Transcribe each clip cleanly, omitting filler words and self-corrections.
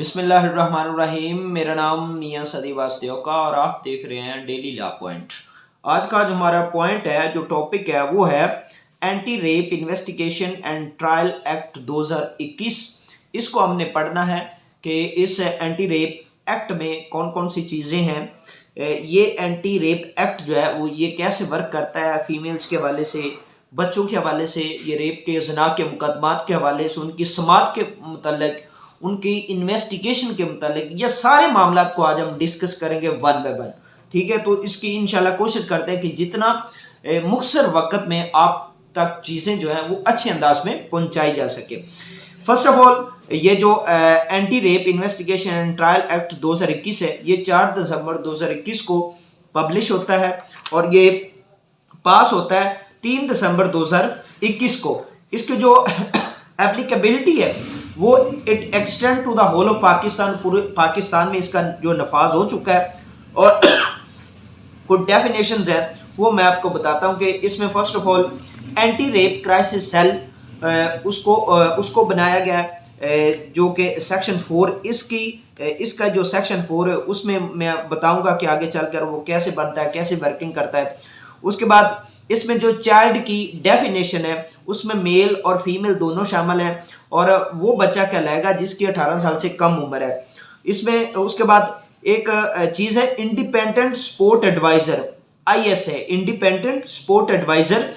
बिस्मिल्लाहिर्रहमानिर्रहीम। मेरा नाम मियां सदी वासदेव का और आप देख रहे हैं डेली लॉ पॉइंट। आज का जो हमारा पॉइंट है, जो टॉपिक है, वो है anti rape investigation and trial act 2021। इसको हमने पढ़ना है कि इस एंटी रेप एक्ट में कौन कौन सी चीज़ें हैं। ये एंटी रेप एक्ट जो है वो ये कैसे वर्क करता है, फीमेल्स के हवाले से, बच्चों के हवाले से, ये रेप के ज़िना के मुकदमात के हवाले से, उनकी समात के मुतल्लिक, उनकी इन्वेस्टिगेशन के मुतालिक, ये सारे मामला को आज हम डिस्कस करेंगे वन बाय वन। ठीक है, तो इसकी इंशाल्लाह कोशिश करते हैं कि जितना मुख्तसर वक्त में आप तक चीज़ें जो है वो अच्छे अंदाज में पहुंचाई जा सके। फर्स्ट ऑफ ऑल, ये जो anti rape investigation and trial act 2021 है, ये 4 दिसंबर 2021 को पब्लिश होता है और ये पास होता है 3 दिसंबर 2021 को। इसकी जो एप्लीकेबिलिटी है वो it extend to the whole of Pakistan, पूरे पाकिस्तान में इसका जो नफाज हो चुका है। और कुछ डेफिनेशंस है वो मैं आपको बताता हूं कि इसमें first of all anti rape crisis cell उसको बनाया गया है, जो कि सेक्शन 4 इसका जो सेक्शन 4 है उसमें मैं बताऊंगा कि आगे चलकर वो कैसे बनता है, कैसे वर्किंग करता है। उसके बाद इसमें जो चाइल्ड की डेफिनेशन है उसमें मेल और फीमेल दोनों शामिल हैं और वो बच्चा कहलाएगा जिसकी 18 साल से कम उम्र है। इसमें उसके बाद एक चीज़ है independent sport adviser, ISA, independent sport adviser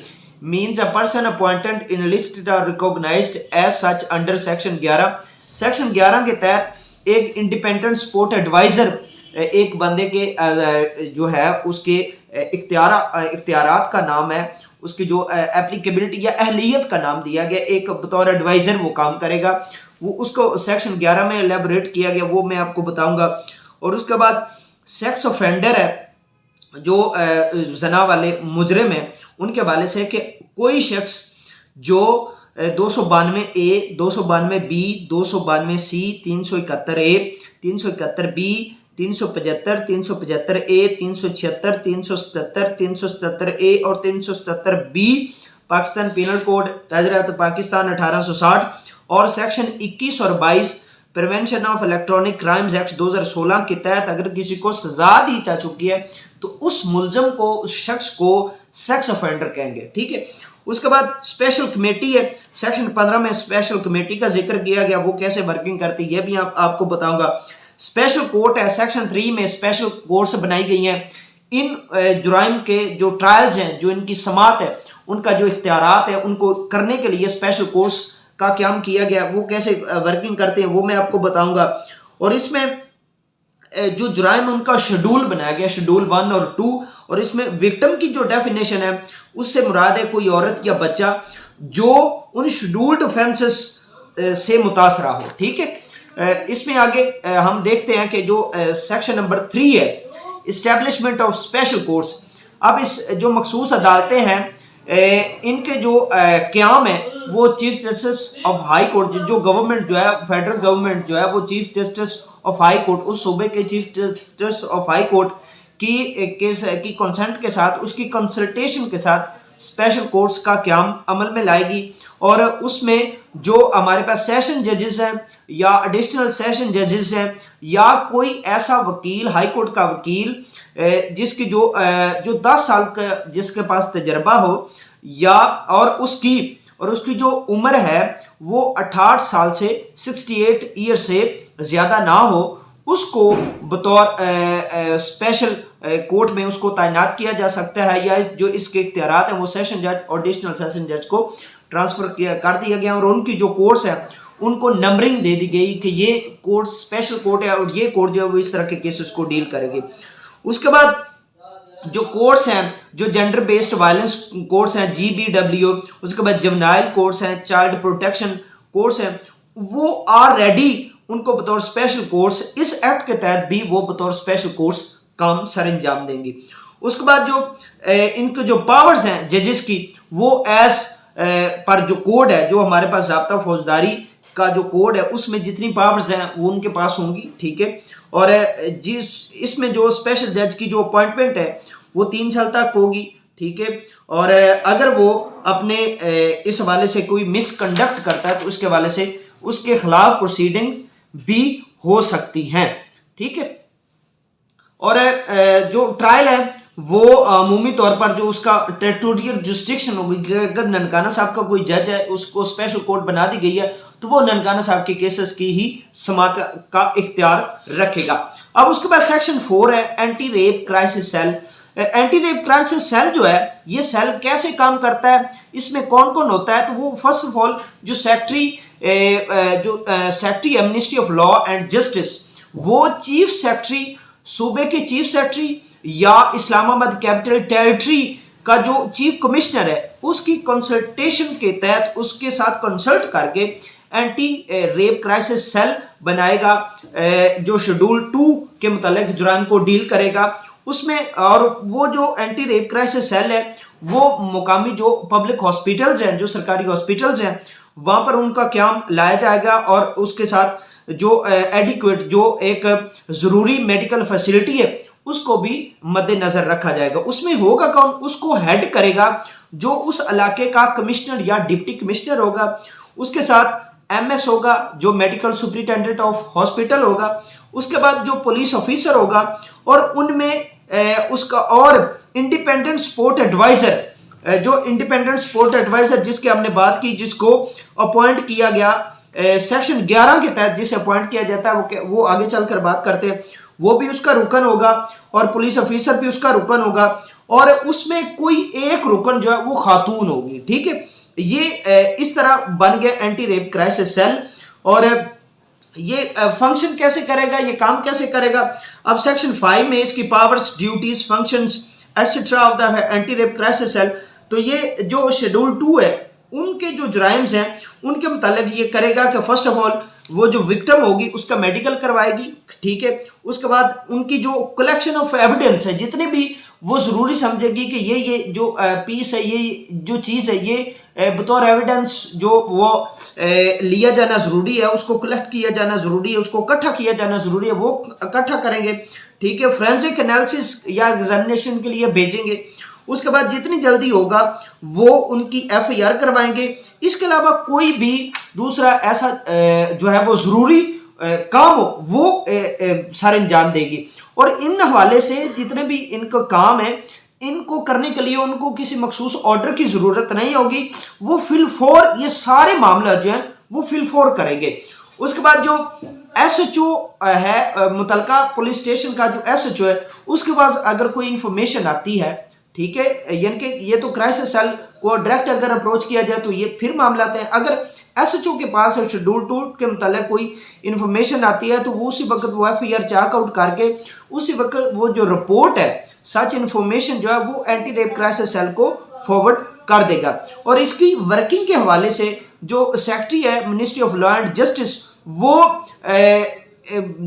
means a person appointed in listed और recognised as such under section 11। Section 11 के तहत एक इंडिपेंडेंट स्पोर्ट एडवाइजर एक बंदे के जो है उसके इख्तियारात का नाम है, उसकी जो एप्लीकेबिलिटी या अहलियत का नाम दिया गया, एक बतौर एडवाइजर वो काम करेगा। वो उसको सेक्शन 11 में एलेबोरेट किया गया, वो मैं आपको बताऊंगा। और उसके बाद सेक्स ऑफेंडर है, जो जना वाले मुजरिम है, उनके हवाले से कि कोई शख्स जो 292A, 292B, 292C, 371A, 371B, 375, 375A, 376, 377, 377A और 377B पाकिस्तान पीनल कोड हजरत पाकिस्तान 1860 और सेक्शन 21 और 22 prevention of electronic crimes act 2016 के तहत अगर किसी को सजा दी जा चुकी है तो उस मुलजम को, उस शख्स को सेक्स ऑफेंडर कहेंगे। ठीक है, उसके बाद स्पेशल कमेटी है, सेक्शन 15 में स्पेशल कमेटी का जिक्र किया गया, वो कैसे वर्किंग करती है ये भी आपको बताऊंगा। स्पेशल कोर्ट है, सेक्शन 3 में स्पेशल कोर्ट्स बनाई गई हैं। इन जुराइम के जो ट्रायल्स हैं, जो इनकी समात है, उनका जो इख्तियारात है, उनको करने के लिए स्पेशल कोर्ट्स का क्याम किया गया, वो कैसे वर्किंग करते हैं वो मैं आपको बताऊंगा। और इसमें जो जुराइम है उनका शेड्यूल बनाया गया, शेड्यूल 1 और 2। और इसमें विक्टिम की जो डेफिनेशन है उससे मुराद है कोई औरत या बच्चा जो उन शेड्यूल्ड ऑफेंसेस से मुतासरा हो। ठीक है, इसमें आगे हम देखते हैं कि जो सेक्शन नंबर 3 है, इस्टेब्लिशमेंट ऑफ स्पेशल कोर्ट्स। अब इस जो मखसूस अदालतें हैं इनके जो क्याम है वो chief justice of high court, जो गवर्नमेंट जो है, फेडरल गवर्नमेंट जो है, वो chief justice of high court, उस सूबे के chief justice of high court की कंसेंट के साथ, उसकी कंसल्टेशन के साथ स्पेशल कोर्ट्स का क्याम अमल में लाएगी। और उसमें जो हमारे पास सेशन जजेस हैं या एडिशनल सेशन जजेस हैं या कोई ऐसा वकील, हाई कोर्ट का वकील जिसकी जो 10 साल का जिसके पास तजर्बा हो या और उसकी जो उम्र है वो 68 साल से 68 ईयर से ज़्यादा ना हो, उसको बतौर स्पेशल कोर्ट में उसको तैनात किया जा सकता है। या जो इसके इख्तियारात हैं वो सेशन जज और एडिशनल सेशन जज को ट्रांसफ़र कर दिया गया और उनकी जो कोर्ट्स हैं उनको नंबरिंग दे दी गई कि ये कोर्ट स्पेशल कोर्ट है और ये कोर्ट जो है वो इस तरह के केसेस को डील करेगी। उसके बाद जो कोर्ट्स हैं, जो जेंडर बेस्ड वायलेंस कोर्ट्स हैं, GBW, उसके बाद जुवेनाइल कोर्ट्स हैं, चाइल्ड प्रोटेक्शन कोर्ट्स हैं, वो ऑलरेडी उनको बतौर स्पेशल कोर्ट्स इस एक्ट के तहत भी वो बतौर स्पेशल कोर्ट्स काम सर अंजाम देंगी। उसके बाद जो इनके जो पावर्स हैं जजेस की, वो एज पर जो कोड है, जो हमारे पास ज़ाब्ता फौजदारी का जो कोड है उसमें जितनी पावर्स हैं वो उनके पास होंगी। ठीक है, और जिस इसमें जो स्पेशल जज की जो अपॉइंटमेंट है वो 3 साल तक होगी। ठीक है, और अगर वो अपने इस हवाले से कोई मिसकंडक्ट करता है तो उसके हवाले से उसके खिलाफ प्रोसीडिंग्स भी हो सकती हैं। ठीक है, और जो ट्रायल है वो अमूमी तौर पर जो उसका टेरिटोरियल जुरिस्डिक्शन होगी, अगर ननकाना साहब का कोई जज है उसको स्पेशल कोर्ट बना दी गई है तो वो ननकाना साहब के केसेस की ही समाअत का इख्तियार रखेगा। अब उसके बाद सेक्शन 4 है anti rape crisis cell. Anti rape crisis cell जो है ये सेल कैसे काम करता है, इसमें कौन कौन होता है, तो वो फर्स्ट ऑफ ऑल जो सेक्रेटरी है ministry of law and justice, वो चीफ सेक्रेटरी, सूबे के चीफ सेक्रेटरी या इस्लामाबाद कैपिटल टेरिटरी का जो चीफ कमिश्नर है उसकी कंसल्टेशन के तहत उसके साथ कंसल्ट करके एंटी रेप क्राइसिस सेल बनाएगा जो शेड्यूल 2 के मुतालिक जुर्म को डील करेगा उसमें। और वो जो एंटी रेप क्राइसिस सेल है वो मुकामी जो पब्लिक हॉस्पिटल्स हैं, जो सरकारी हॉस्पिटल्स हैं, वहां पर उनका क्याम लाया जाएगा और उसके साथ जो एडिक्वेट जो एक जरूरी मेडिकल फैसिलिटी है उसको भी मद्देनजर रखा जाएगा। उसमें होगा कौन, उसको हेड करेगा जो उस इलाके का कमिश्नर या डिप्टी कमिश्नर होगा, उसके साथ एमएस होगा जो मेडिकल सुपरिटेंडेंट ऑफ हॉस्पिटल होगा, उसके बाद जो पुलिस ऑफिसर होगा और उनमें उसका और इंडिपेंडेंट स्पोर्ट एडवाइजर, जो इंडिपेंडेंट स्पोर्ट एडवाइजर जिसकी हमने बात की, जिसको अपॉइंट किया गया सेक्शन 11 के तहत जिसे अपॉइंट किया जाता है, वो आगे चलकर बात करते हैं, वो भी उसका रुकन होगा और पुलिस ऑफिसर भी उसका रुकन होगा और उसमें कोई एक रुकन जो है वो खातून होगी। ठीक है, ये इस तरह बन गया एंटी रेप क्राइसिस सेल। और ये फंक्शन कैसे करेगा, ये काम कैसे करेगा, अब सेक्शन 5 में इसकी powers, duties, functions etcetera of the anti rape crisis cell, तो ये जो शेड्यूल 2 है उनके जो जुराइम्स हैं उनके मुतालिक ये करेगा कि फर्स्ट ऑफ ऑल वो जो विक्टिम होगी उसका मेडिकल करवाएगी। ठीक है, उसके बाद उनकी जो कलेक्शन ऑफ एविडेंस है, जितने भी वो जरूरी समझेगी कि ये जो पीस है, ये जो चीज़ है, ये बतौर एविडेंस जो वो लिया जाना ज़रूरी है, उसको कलेक्ट किया जाना ज़रूरी है, उसको इकट्ठा किया जाना ज़रूरी है, वो इकट्ठा करेंगे। ठीक है, फोरेंसिक एनालिसिस या एग्जामिनेशन के लिए भेजेंगे। उसके बाद जितनी जल्दी होगा वो उनकी एफआईआर करवाएंगे। इसके अलावा कोई भी दूसरा ऐसा जो है वो ज़रूरी काम हो वो सारे अंजाम देगी। और इन हवाले से जितने भी इनका काम है इनको करने के लिए उनको किसी मखसूस ऑर्डर की ज़रूरत नहीं होगी, वो फिलफौर ये सारे मामला जो है वो फिलफौर करेंगे। उसके बाद जो एसएचओ है मुतलका पुलिस स्टेशन का, जो एसएचओ है उसके पास अगर कोई इंफॉर्मेशन आती है, ठीक है, यानी कि ये तो क्राइसिस सेल को डायरेक्ट अगर अप्रोच किया जाए तो ये फिर मामला है। अगर एसएचओ के पास शेड्यूल 2 के मुतालिक कोई इन्फॉर्मेशन आती है तो वो उसी वक्त वो एफआईआर चेकआउट करके उसी वक्त वो जो रिपोर्ट है सच इन्फॉर्मेशन जो है वो एंटी रेप क्राइसिस सेल को फॉरवर्ड कर देगा। और इसकी वर्किंग के हवाले से जो सेक्रेटरी है ministry of law and justice, वो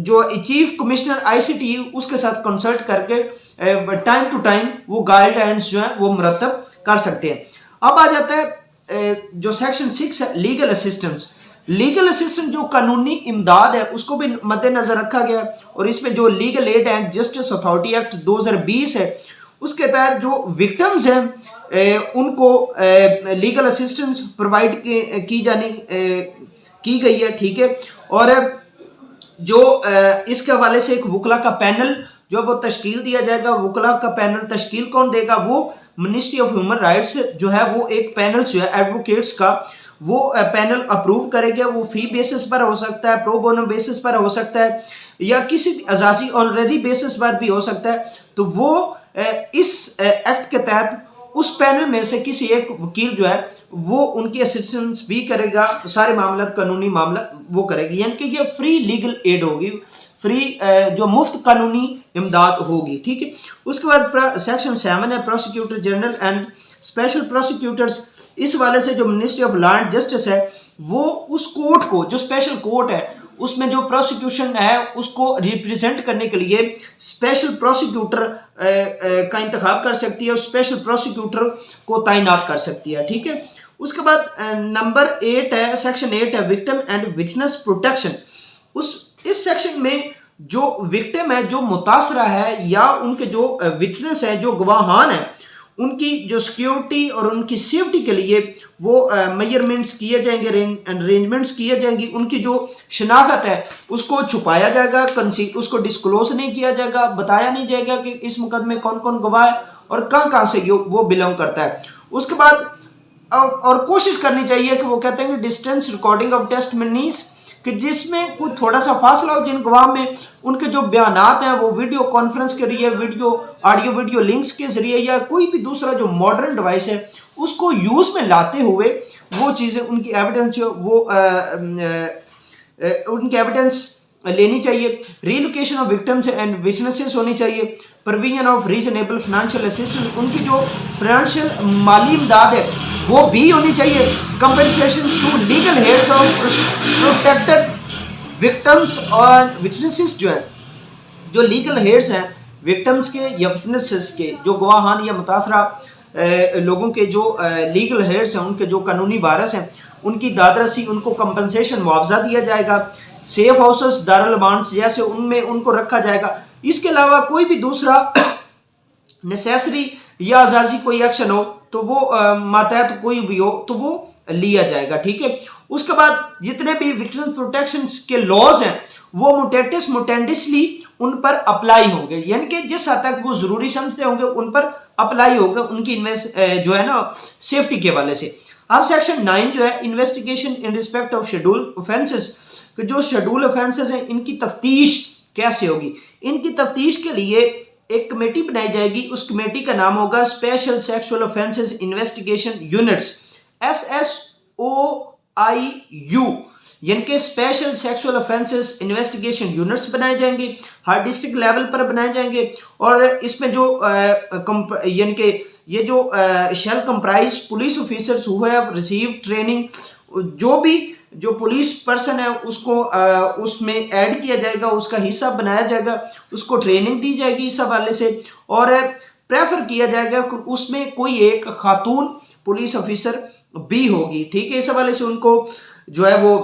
जो चीफ कमिश्नर आईसीटी उसके साथ कंसल्ट करके टाइम टू टाइम वो गाइडलाइंस जो है वो मुरतब कर सकते हैं। अब आ जाता है जो सेक्शन 6 है लीगल असिस्टेंस। लीगल असिस्टेंस जो कानूनी इमदाद है उसको भी मद्देनजर रखा गया है और इसमें जो legal aid and justice authority act 2020 है उसके तहत जो विक्टिम्स हैं उनको लीगल असिस्टेंस प्रोवाइड की गई है। ठीक है, और जो इसके हवाले से एक वकला का पैनल जो वो तश्कील दिया जाएगा। वकला का पैनल तश्कील कौन देगा, वो मिनिस्ट्री ऑफ ह्यूमन राइट्स जो है वो एक पैनल जो है एडवोकेट्स का वो पैनल अप्रूव करेगा। वो फी बेसिस पर हो सकता है, प्रो बोनो बेसिस पर हो सकता है या किसी अजाजी ऑलरेडी बेसिस पर भी हो सकता है। तो वो इस एक्ट के तहत उस पैनल में से किसी एक वकील जो है वो उनकी असिस्टेंस भी करेगा, सारे मामला कानूनी मामला वो करेगी, यानी कि ये फ्री लीगल एड होगी, फ्री जो मुफ्त कानूनी इमदाद होगी। ठीक है, उसके बाद सेक्शन 7 है prosecutor general and special prosecutors. इस वाले से जो ministry of law and justice है वो उस कोर्ट को, जो स्पेशल कोर्ट है उसमें जो प्रोसिक्यूशन है उसको रिप्रेजेंट करने के लिए स्पेशल प्रोसिक्यूटर का इंतखाब कर सकती है, उस स्पेशल प्रोसिक्यूटर को तैनात कर सकती है। ठीक है, उसके बाद नंबर 8 है, सेक्शन 8 है विक्टिम एंड विटनेस प्रोटेक्शन। इस सेक्शन में जो विक्टिम है, जो मुतासरा है या उनके जो विटनेस है, जो गवाहान है, उनकी जो सिक्योरिटी और उनकी सेफ्टी के लिए वो मेजरमेंट्स किए जाएंगे, अरेंजमेंट्स किए जाएंगे। उनकी जो शनाख्त है उसको छुपाया जाएगा, उसको डिस्क्लोज नहीं किया जाएगा, बताया नहीं जाएगा कि इस मुकदमे कौन कौन गवाह है और कहाँ कहाँ से वो बिलोंग करता है। उसके बाद और कोशिश करनी चाहिए कि वो कहते हैं कि डिस्टेंस रिकॉर्डिंग ऑफ टेस्टिमनीज, कि जिसमें कोई थोड़ा सा फासला हो जिन गवाह में, उनके जो बयानात हैं वो वीडियो कॉन्फ्रेंस के जरिए, ऑडियो वीडियो लिंक्स के जरिए या कोई भी दूसरा जो मॉडर्न डिवाइस है उसको यूज में लाते हुए वो चीजें उनकी एविडेंस वो उनकी एविडेंस लेनी चाहिए। Relocation of victims and witnesses होनी चाहिए। Provision of reasonable financial assistance, उनकी जो फाइनेंशियल माली इमदाद है वो भी होनी चाहिए। Compensation to legal heads of protected victims और विटनेसेस, जो है जो लीगल हेड्स हैं विक्टिम्स के या विटनेसेस के, जो गवाहान या मुतासरा लोगों के जो लीगल हेड्स हैं, उनके जो कानूनी वारिस हैं, उनकी दादरसी, उनको कंपनसेशन मुआवजा दिया जाएगा। सेफ हाउसेस, दारुल अमान्स जैसे उनमें उनको रखा जाएगा। इसके अलावा कोई भी दूसरा नेसेसरी या आजाजी कोई एक्शन हो तो वो मातहत कोई भी हो तो वो लिया जाएगा, ठीक है। उसके बाद जितने भी विक्टिम प्रोटेक्शन के लॉज हैं वो मुटेटिस मुटेंडिसली उन पर अप्लाई होंगे, यानी कि जिस हद तक वो जरूरी समझते होंगे उन पर अप्लाई होगा उनकी जो है ना सेफ्टी के हवाले से। अब सेक्शन 9 जो है investigation in respect of schedule offences, कि जो शेड्यूल ऑफेंसेस हैं इनकी तफ्तीश कैसे होगी। इनकी तफ्तीश के लिए एक कमेटी बनाई जाएगी, उस कमेटी का नाम होगा special sexual offences investigation units, SSOIU, यानी कि special sexual offences investigation units बनाए जाएंगे, हर डिस्ट्रिक्ट लेवल पर बनाए जाएंगे। और इसमें जो यानी कि ये जो shall comprise police officers who have receive training, जो पुलिस पर्सन है उसको उसमें ऐड किया जाएगा, उसका हिस्सा बनाया जाएगा, उसको ट्रेनिंग दी जाएगी इस हवाले से। और प्रेफर किया जाएगा कि उसमें कोई एक खातून पुलिस ऑफिसर भी होगी, ठीक है। इस हवाले से उनको जो है वो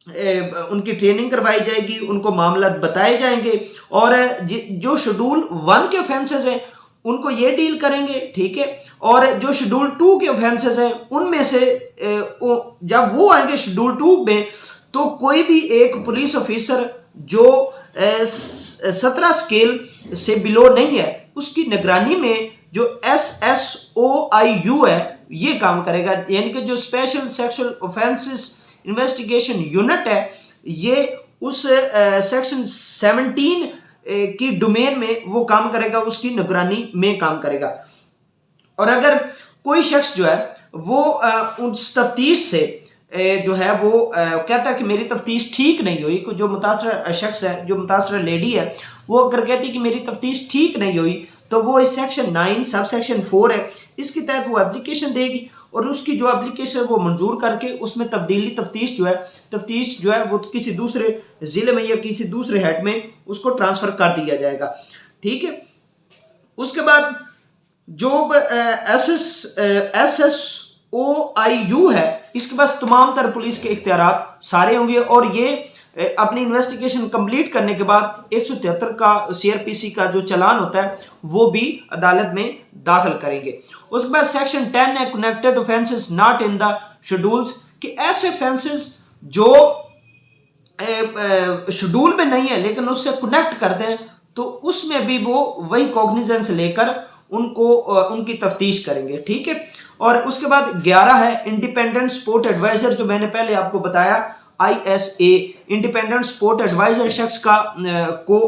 उनकी ट्रेनिंग करवाई जाएगी, उनको मामला बताए जाएंगे। और जो शेड्यूल 1 के ऑफेंसेस हैं उनको ये डील करेंगे, ठीक है। और जो शेड्यूल 2 के ऑफेंसेस हैं उनमें से जब वो आएंगे शेड्यूल 2 में, तो कोई भी एक पुलिस ऑफिसर जो 17 स्केल से बिलो नहीं है उसकी निगरानी में जो SSOIU है ये काम करेगा, यानी कि जो special sexual offences investigation unit है ये उस सेक्शन 17 की डोमेन में वो काम करेगा, उसकी निगरानी में काम करेगा। और अगर कोई शख्स जो है वो उस तफ्तीश से जो है वो कहता है कि मेरी तफ्तीश ठीक नहीं हुई, जो मुतासरा शख्स है, जो मुतासरा लेडी है, वो अगर कहती है कि मेरी तफ्तीश ठीक नहीं हुई, तो वो इस सेक्शन 9 सब सेक्शन 4 है इसके तहत वो एप्लीकेशन देगी और उसकी जो एप्लीकेशन वो मंजूर करके उसमें तब्दीली तफ्तीश जो है वो किसी दूसरे ज़िले में या किसी दूसरे हेड में उसको ट्रांसफ़र कर दिया जाएगा, ठीक है। उसके बाद जो SSOIU है इसके पास तमाम तर पुलिस के इख्तियारात सारे होंगे और ये अपनी इन्वेस्टिगेशन कंप्लीट करने के बाद 173 का CRPC का जो चालान होता है वो भी अदालत में दाखिल करेंगे। उसके बाद सेक्शन 10 है connected offences not in the schedules, कि ऐसे ऑफेंसेस जो शेड्यूल में नहीं है लेकिन उससे कनेक्ट करते हैं तो उसमें भी वो वही कॉग्निजेंस लेकर उनको उनकी तफ्तीश करेंगे, ठीक है। और उसके बाद 11 है इंडिपेंडेंट स्पोर्ट एडवाइजर, जो मैंने पहले आपको बताया ISA, इंडिपेंडेंट स्पोर्ट एडवाइजर शख्स का को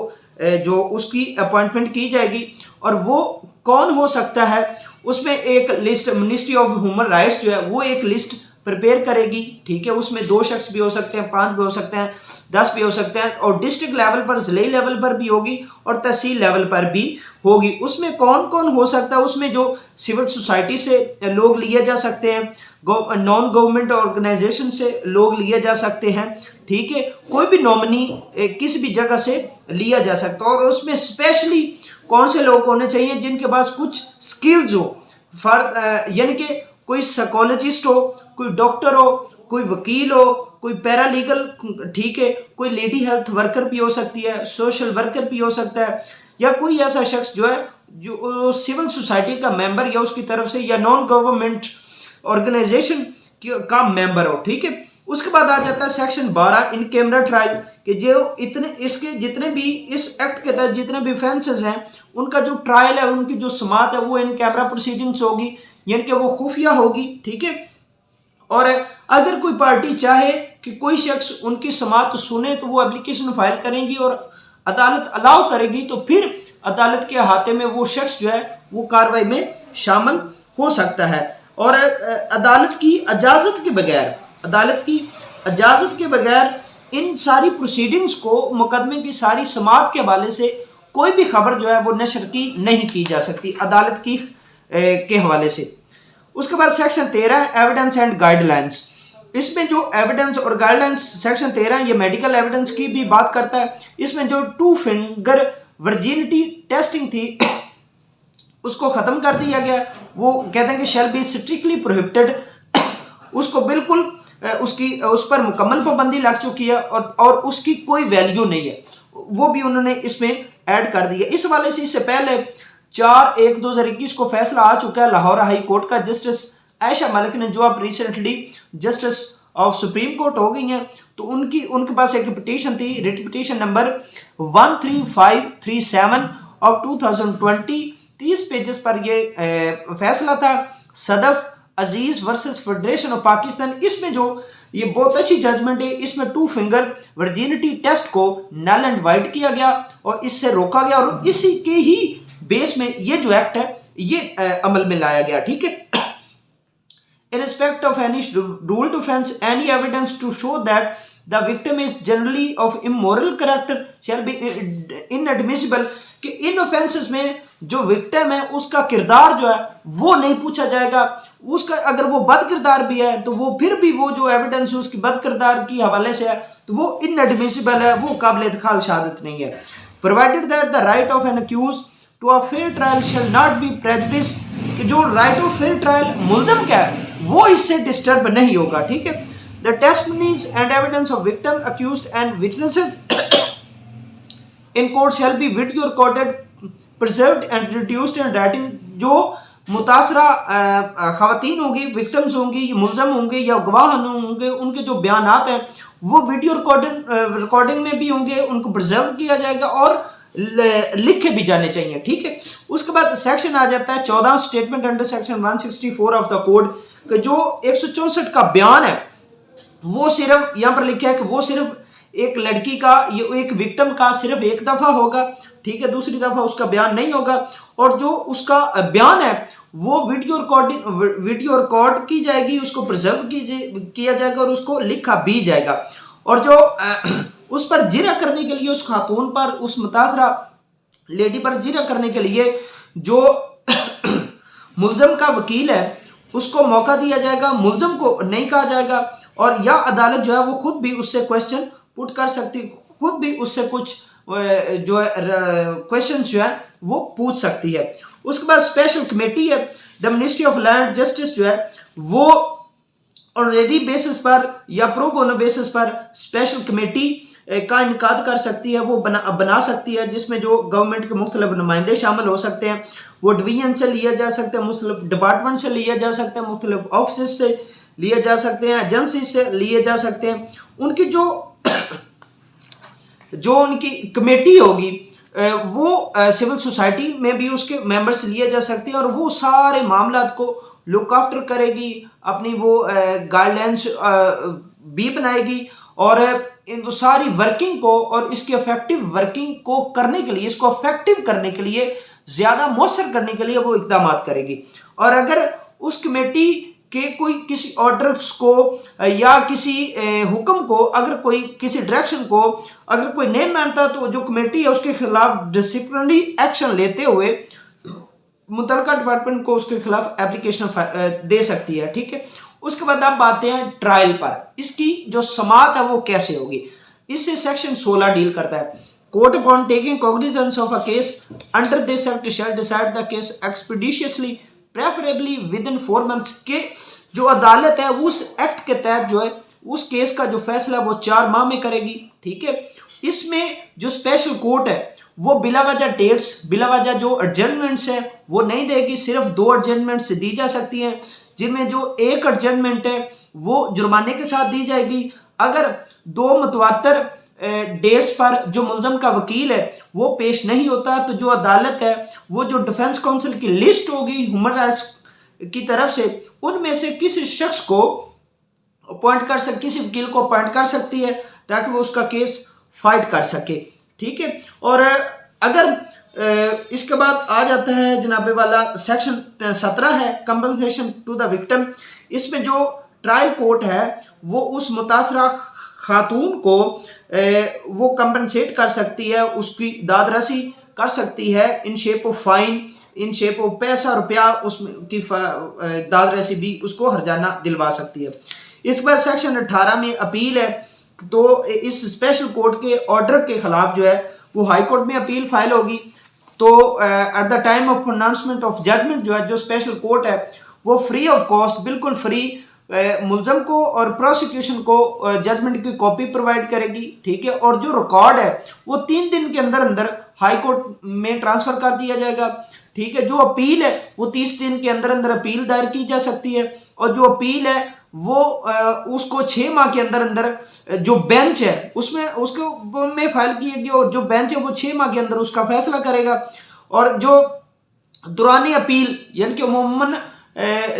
जो उसकी अपॉइंटमेंट की जाएगी। और वो कौन हो सकता है, उसमें एक list ministry of human rights जो है वो एक लिस्ट प्रिपेयर करेगी, ठीक है। उसमें 2 शख्स भी हो सकते हैं, 5 भी हो सकते हैं, 10 भी हो सकते हैं और डिस्ट्रिक्ट लेवल पर, जिले लेवल पर भी होगी और तहसील लेवल पर भी होगी। उसमें कौन कौन हो सकता है, उसमें जो सिविल सोसाइटी से लोग लिए जा सकते हैं, नॉन गवर्नमेंट ऑर्गेनाइजेशन से लोग लिए जा सकते हैं, ठीक है। कोई भी नॉमिनी किसी भी जगह से लिया जा सकता है और उसमें स्पेशली कौन से लोग होने चाहिए जिनके पास कुछ स्किल्स हो, यानी कि कोई साइकोलॉजिस्ट हो, कोई डॉक्टर हो, कोई वकील हो, कोई पैरालीगल, ठीक है, कोई लेडी हेल्थ वर्कर भी हो सकती है, सोशल वर्कर भी हो सकता है, या कोई ऐसा शख्स जो है जो सिविल सोसाइटी का मेंबर या उसकी तरफ से या नॉन गवर्नमेंट ऑर्गेनाइजेशन का मेंबर हो, ठीक है। उसके बाद आ जाता है सेक्शन 12 इन कैमरा ट्रायल, कि जो इतने इसके जितने भी इस एक्ट के तहत जितने भी ऑफेंसेस हैं उनका जो ट्रायल है, उनकी जो समाअत है वो इन कैमरा प्रोसीडिंग्स होगी, यानी कि वो खुफिया होगी, ठीक है। और अगर कोई पार्टी चाहे कि कोई शख्स उनकी समाअत सुने तो वो एप्लीकेशन फाइल करेंगी और अदालत अलाउ करेगी, तो फिर अदालत के अहाते में वो शख्स जो है वो कार्रवाई में शामिल हो सकता है। और अदालत की इजाज़त के बगैर इन सारी प्रोसीडिंग्स को, मुकदमे की सारी समाअत के हवाले से कोई भी खबर जो है वो नशर की नहीं की जा सकती अदालत की के हवाले से। उसके बाद सेक्शन 13 एविडेंस एंड गाइडलाइंस। इसमें जो एविडेंस और गाइडलाइंस सेक्शन 13 ये मेडिकल एविडेंस की भी बात करता है। इसमें जो 2 फिंगर वर्जिनिटी टेस्टिंग थी उसको खत्म कर दिया गया। वो कहते हैं कि शैल बी स्ट्रिक्टली प्रोहिबिटेड, उसको बिल्कुल उस पर मुकम्मल पाबंदी लग चुकी है और उसकी कोई वैल्यू नहीं है, वो भी उन्होंने इसमें ऐड कर दिया। इस हवाले से इससे पहले 4/1/2021 को फैसला आ चुका है लाहौर हाई कोर्ट का, जस्टिस आयशा मलिक ने, जो आप recently justice of supreme court हो गई हैं, तो उनके पास एक पिटीशन थी, writ petition number 13537 of 2020, 30 pages पर ये फैसला था, सदफ अजीज वर्सेस फेडरेशन ऑफ पाकिस्तान। इसमें जो ये बहुत अच्छी जजमेंट है, इसमें 2 फिंगर वर्जिनिटी टेस्ट को नल एंड वाइट किया गया और इससे रोका गया और इसी के ही बेस में ये जो एक्ट है ये अमल में लाया गया, ठीक है। In respect of any ruled offense, any evidence to show that the victim is generally of immoral character shall be inadmissible, कि इन ऑफेंसेस में जो विक्टिम है उसका किरदार जो है वो नहीं पूछा जाएगा। उसका अगर वो बद किरदार भी है तो वो फिर भी वो जो एविडेंस उसकी बद किरदार की हवाले से है तो वो इनएडमिसिबल है, वो काबिल इत्काल शहादत नहीं है। Provided that the right of an accuse to a fair trial shall not be prejudice, कि जो राइट ऑफ फेयर ट्रायल मुलजम क्या है वो इससे डिस्टर्ब नहीं होगा, ठीक है। The testimonies and evidence of victim, accused and witnesses in court shall be video recorded, preserved and reduced in writing. जो मुतासरा खवातीन होंगी, विक्टिम्स होंगी, मुलजम होंगे या गवाह होंगे, उनके जो बयानात हैं वो वीडियो रिकॉर्डिंग में भी होंगे, उनको प्रिजर्व किया जाएगा और लिखे भी जाने चाहिए, ठीक है। उसके बाद सेक्शन आ जाता है 14 statement under section 164 of the code, कि जो 164 का बयान है वो सिर्फ यहाँ पर लिखा है कि वो सिर्फ एक लड़की का, ये एक विक्टिम का सिर्फ एक दफा होगा, ठीक है, दूसरी दफा उसका बयान नहीं होगा। और जो उसका बयान है वो वीडियो रिकॉर्ड की जाएगी, उसको प्रिजर्व किया जाएगा और उसको लिखा भी जाएगा। और जो उस पर जिरा करने के लिए, उस खातून पर, उस मुतासरा लेडी पर जिरा करने के लिए जो मुलजम का वकील है उसको मौका दिया जाएगा, मुलजम को नहीं कहा जाएगा। और या अदालत जो है वो खुद भी उससे क्वेश्चन पुट कर सकती, खुद भी उससे कुछ जो है क्वेश्चन जो है वो पूछ सकती है। उसके बाद स्पेशल कमेटी है, the ministry of law and justice जो है वो ऑलरेडी बेसिस पर या प्रो बोनो बेसिस पर स्पेशल कमेटी का इनकाद कर सकती है, वो बना सकती है, जिसमें जो गवर्नमेंट के मुख्तलिफ नुमाइंदे शामिल हो सकते हैं। वो डिवीजन से लिया जा सकता है, मुख्तलिफ डिपार्टमेंट से लिया जा सकता है, मुख्तलिफ ऑफिस से लिए जा सकते हैं, एजेंसी से लिए जा सकते हैं। उनकी जो उनकी कमेटी होगी वो सिविल सोसाइटी में भी उसके मेंबर्स लिए जा सकते हैं और वो सारे मामला को लुक आफ्टर करेगी, अपनी वो गाइडलाइंस भी बनाएगी और इन वो सारी वर्किंग को और इसकी इफेक्टिव वर्किंग को करने के लिए, इसको इफेक्टिव करने के लिए, ज़्यादा मौसर करने के लिए वो इकदाम करेगी। और अगर उस कमेटी के कोई किसी ऑर्डर्स को या किसी हुक्म को, अगर कोई किसी डायरेक्शन को अगर कोई नहीं मानता तो जो कमेटी है उसके खिलाफ डिसिप्लिनरी एक्शन लेते हुए मुतलका डिपार्टमेंट को उसके खिलाफ एप्लीकेशन दे सकती है, ठीक है। उसके बाद आप आते हैं ट्रायल पर, इसकी जो समाअत है वो कैसे होगी। इससे सेक्शन 16 डील करता है। Court upon taking cognizance of a case under this act shall decide the case expeditiously preferably within 4 months, के जो अदालत है उस एक्ट के तहत जो है उस केस का जो फैसला वो 4 माह में करेगी, ठीक है। इसमें जो स्पेशल कोर्ट है वो बिला वजह डेट्स, बिला वजह जो एडजस्टमेंट्स है वो नहीं देगी, सिर्फ 2 एडजस्टमेंट्स दी जा सकती हैं, जिनमें जो एक एडजस्टमेंट है वो जुर्माने के साथ दी जाएगी। अगर 2 मुतवातर डेट्स पर जो मुलजम का वकील है वो पेश नहीं होता तो जो अदालत है वो जो डिफेंस काउंसिल की लिस्ट होगी ह्यूमन राइट्स की तरफ से उनमें से किसी शख्स को अपॉइंट कर सकती, किसी वकील को अपॉइंट कर सकती है ताकि वो उसका केस फाइट कर सके। ठीक है। और अगर इसके बाद आ जाता है जनाबे वाला सेक्शन 17 है कंपनसेशन टू द विक्टिम। इसमें जो ट्रायल कोर्ट है वो उस मुतासरा खातून को वो कंपनसेट कर सकती है, उसकी दाद रसी कर सकती है in shape of fine, in shape of पैसा रुपया, उसकी दाद रसी भी उसको हर्जाना दिलवा सकती है। इस पर सेक्शन 18 में अपील है, तो इस स्पेशल कोर्ट के ऑर्डर के खिलाफ जो है वो हाई कोर्ट में अपील फाइल होगी। तो at the time of pronouncement of judgement जो है जो स्पेशल कोर्ट है वो फ्री ऑफ कॉस्ट, बिल्कुल फ्री मुलजम को और प्रोसिक्यूशन को जजमेंट की कॉपी प्रोवाइड करेगी। ठीक है। और जो रिकॉर्ड है वो 3 दिन के अंदर अंदर हाई कोर्ट में ट्रांसफर कर दिया जाएगा। ठीक है। जो अपील है वो 30 दिन के अंदर अंदर अपील दायर की जा सकती है, और जो अपील है वो उसको 6 माह के अंदर अंदर जो बेंच है उसमें उसको में फाइल किएगी, और जो बेंच है वो 6 माह के अंदर उसका फैसला करेगा। और जो दुरानी अपील यानी कि उम्मन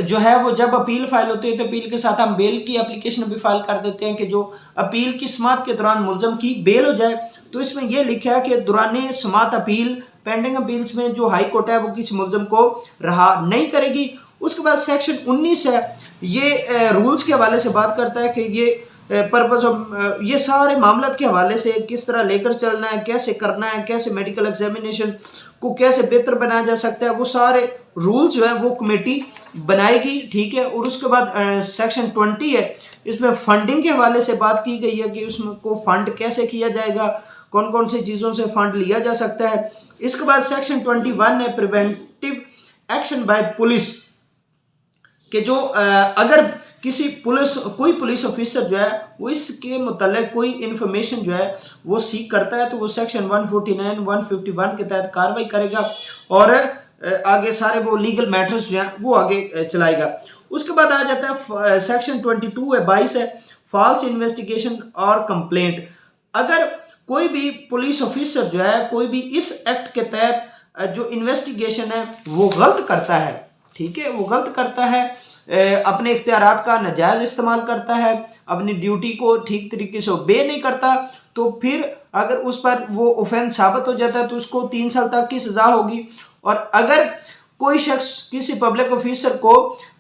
जो है वो जब अपील फाइल होती है तो अपील के साथ हम बेल की एप्लीकेशन भी फाइल कर देते हैं कि जो अपील की समाअत के दौरान मुलजम की बेल हो जाए। तो इसमें यह लिखा है कि दौरान समाअत अपील पेंडिंग अपील्स में जो हाई कोर्ट है वो किसी मुलजम को रहा नहीं करेगी। उसके बाद सेक्शन 19 है, ये रूल्स के हवाले से बात करता है कि ये पर्पस ऑफ ये सारे मामलों के हवाले से किस तरह लेकर चलना है, कैसे करना है, कैसे मेडिकल एग्जामिनेशन को कैसे बेहतर बनाया जा सकता है, वो सारे रूल्स जो है वो कमेटी बनाएगी। ठीक है। और उसके बाद सेक्शन 20 है, इसमें फंडिंग के हवाले से बात की गई है कि उसमें को फंड कैसे किया जाएगा, कौन कौन सी चीज़ों से फंड लिया जा सकता है। इसके बाद सेक्शन 21 है प्रिवेंटिव एक्शन बाय पुलिस, कि जो अगर कोई पुलिस ऑफिसर जो है वो इसके मुतालिक कोई इंफॉर्मेशन जो है वो सीख करता है तो वो सेक्शन 149 151 के तहत कार्रवाई करेगा और आगे सारे वो लीगल मैटर्स जो हैं वो आगे चलाएगा। उसके बाद आ जाता है सेक्शन 22 है 22 है फॉल्स इन्वेस्टिगेशन और कंप्लेंट। अगर कोई भी पुलिस ऑफिसर जो है कोई भी इस एक्ट के तहत जो इन्वेस्टिगेशन है वो गलत करता है, ठीक है, वो गलत करता है, अपने इख्तियारात का नाजायज इस्तेमाल करता है, अपनी ड्यूटी को ठीक तरीके से ओबे नहीं करता, तो फिर अगर उस पर वो ऑफेंस साबित हो जाता है तो उसको 3 साल तक की सजा होगी। और अगर कोई शख्स किसी पब्लिक ऑफिसर को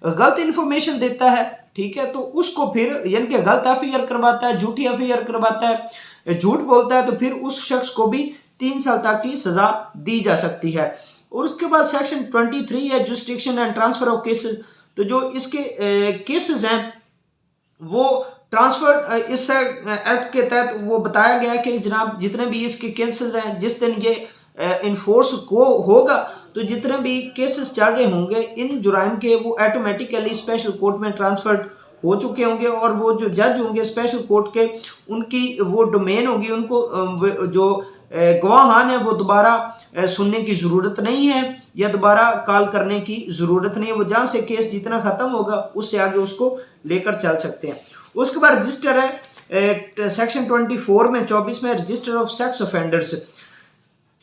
गलत इंफॉर्मेशन देता है, ठीक है, तो उसको फिर यानी कि गलत एफआईआर करवाता है, झूठी एफआईआर करवाता है, झूठ बोलता है, तो फिर उस शख्स को भी 3 साल तक की सजा दी जा सकती है। और उसके बाद सेक्शन 23 है jurisdiction and transfer of cases. तो जो इसके केसेस हैं वो ट्रांसफर इस एक्ट के तहत वो बताया गया कि जनाब जितने भी इसके केसेस हैं जिस दिन ये इन्फोर्स को होगा तो जितने भी केसेस चल रहे होंगे इन जुराइम के वो ऑटोमेटिकली स्पेशल कोर्ट में ट्रांसफर्ड हो चुके होंगे और वो जो जज होंगे स्पेशल कोर्ट के उनकी वो डोमेन होगी, उनको जो गवाहान है वो दोबारा सुनने की ज़रूरत नहीं है या दोबारा कॉल करने की ज़रूरत नहीं है, वो जहाँ से केस जितना ख़त्म होगा उससे आगे उसको लेकर चल सकते हैं। उसके बाद रजिस्टर है सेक्शन 24 में 24 में register of sex offenders.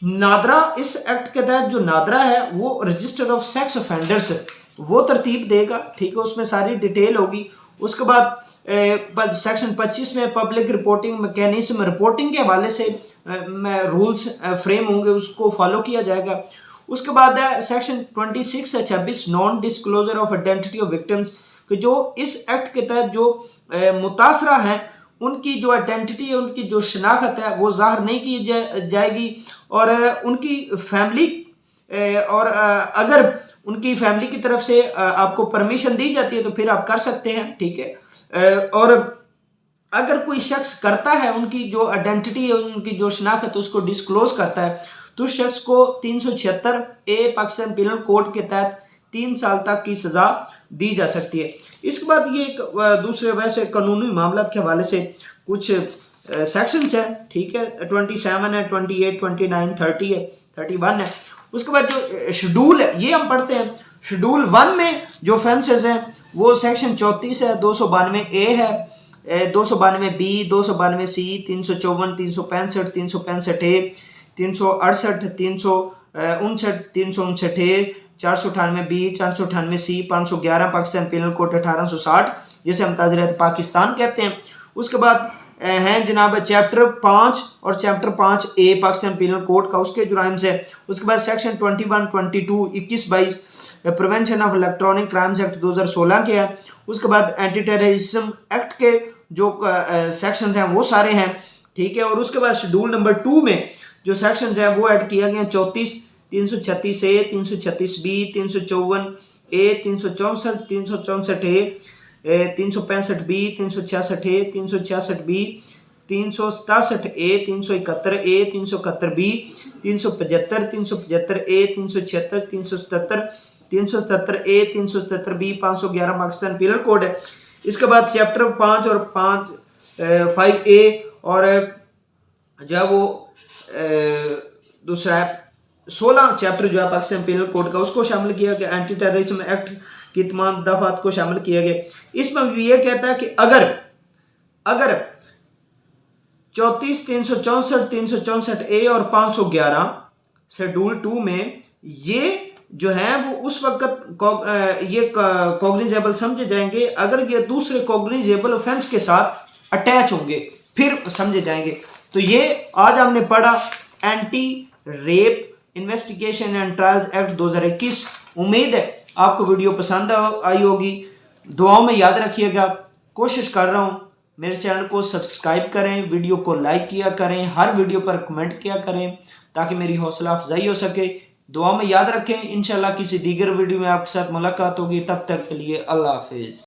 NADRA इस एक्ट के तहत जो नादरा है वो रजिस्टर ऑफ सेक्स ऑफेंडर्स वो तरतीब देगा, ठीक है, उसमें सारी डिटेल होगी। उसके बाद सेक्शन 25 में पब्लिक रिपोर्टिंग मैकेनिज्म रिपोर्टिंग के हवाले से रूल्स फ्रेम होंगे, उसको फॉलो किया जाएगा। उसके बाद है सेक्शन 26 है 26 non disclosure of identity of victims, कि जो इस एक्ट के तहत जो मुतासरा हैं उनकी जो आइडेंटिटी है उनकी जो शनाख्त है वो ज़ाहिर नहीं की जाएगी और उनकी फैमिली और अगर उनकी फैमिली की तरफ से आपको परमिशन दी जाती है तो फिर आप कर सकते हैं, ठीक है। और अगर कोई शख्स करता है उनकी जो आइडेंटिटी है उनकी जो शनाख्त है उसको डिस्क्लोज करता है तो उस शख्स को 376 ए पाकिस्तान पिनल कोड के तहत 3 साल तक की सज़ा दी जा सकती है। इसके बाद ये एक दूसरे वैसे कानूनी मामला के हवाले से कुछ सेक्शंस है, ठीक है, 27 है, 28, 29, 30 है, 31 है। उसके बाद जो शेड्यूल है ये हम पढ़ते हैं। शेड्यूल 1 में जो ऑफेंसेस हैं वो सेक्शन 34 है, 292 ए है, 292 बी, 292 सी, 354, 365, 365 ए, 368, 359, 359 ए, 498 बी, 498 सी, 511 पाकिस्तान पिनल कोड 1860 जिसे हम ताज़ीरत पाकिस्तान कहते हैं। उसके बाद हैं जनाब चैप्टर 5 और चैप्टर 5 ए पाकिस्तान पिनल कोड का, उसके जुराइम से। उसके बाद section 21, 22, 21, 22 prevention of electronic crimes act 2016 के है। उसके बाद एंटी टेररिज्म एक्ट के जो सेक्शन हैं वो सारे हैं, ठीक है। और उसके बाद शेड्यूल नंबर 2 में जो सेक्शन है वो ऐड किया गया 34, 336 ए, 336 बी, 354 ए, 364, 364 ए, 365 बी, 366 ए, 366 बी, 367 ए, 371 ए, 371 बी, 375, 375 ए, 376, 377, 377 ए, 377 बी, 511 पाकिस्तान पिनल कोड है। इसके बाद चैप्टर 5 और 5 ए और जो है वो दूसरा 16 चैप्टर जो है पाकिस्तान पिनल कोड का उसको शामिल किया गया। एंटी टेररिज्म एक्ट की तमाम दफात को शामिल किया गया। इसमें ये कहता है कि अगर 34, 364, 364 ए और 511 शेड्यूल 2 में ये जो है वो उस वक्त ये कॉग्निजेबल समझे जाएंगे अगर ये दूसरे कॉग्निजेबल ऑफेंस के साथ अटैच होंगे, फिर समझे जाएंगे। तो ये आज हमने पढ़ा anti rape investigation and trials act 2021। उम्मीद है आपको वीडियो पसंद आई होगी। दुआओं में याद रखिएगा। कोशिश कर रहा हूँ मेरे चैनल को सब्सक्राइब करें, वीडियो को लाइक किया करें, हर वीडियो पर कमेंट किया करें ताकि मेरी हौसला अफजाई हो सके। दुआ में याद रखें। इंशाल्लाह किसी दीगर वीडियो में आपके साथ मुलाकात होगी। तब तक के लिए अल्लाह हाफिज।